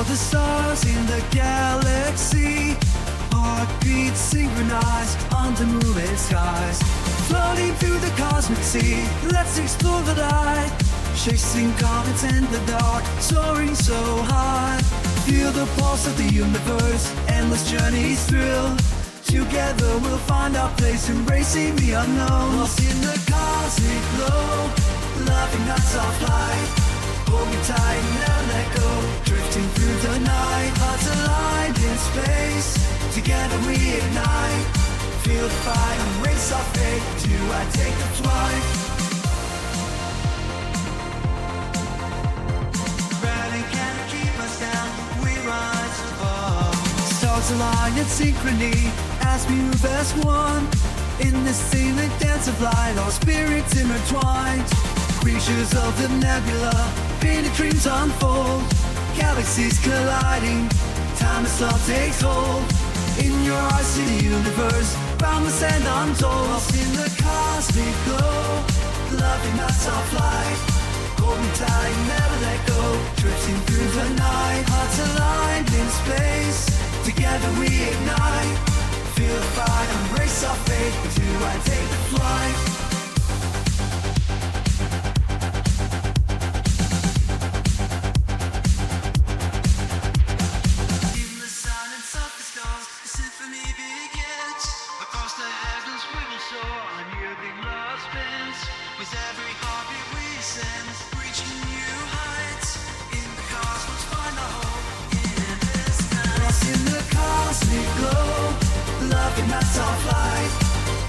the stars in the galaxy. Heartbeats synchronized under moonlit skies. Floating through the cosmic sea, let's explore the light. Chasing comets in the dark, soaring so high. Feel the pulse of the universe, endless journeys thrill. Together we'll find our place, embracing the unknown. Lost in the cosmic glow, loving nights of flight. Hold me tight, never let go, drifting through the night. Hearts aligned in space, together we ignite. Feel the fire, embrace our fate. Do I take the flight? Gravity can't keep us down, we rise above. Stars align in synchrony as we move as one. In this seeming dance of light, our spirits intertwined. Creatures of the nebula, painted dreams unfold. Galaxies colliding, timeless love takes hold. In your eyes see the universe, boundless and untold. Lost in the cosmic glow, loving us our flight. Hold me tight, never let go, drifting through the night. Hearts aligned in space, together we ignite. Feel the fire, embrace our fate. Do I take the flight? With every heartbeat we send, reaching new heights. In the cosmos find our hope in this night. Lost in the cosmic glow, loving nights of light.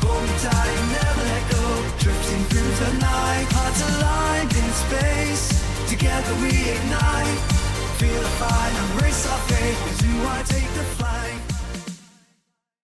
Hold me tight, never let go, drifting through the night. Hearts aligned in space, together we ignite. Feel the fire, embrace our fate. Do I take the flight?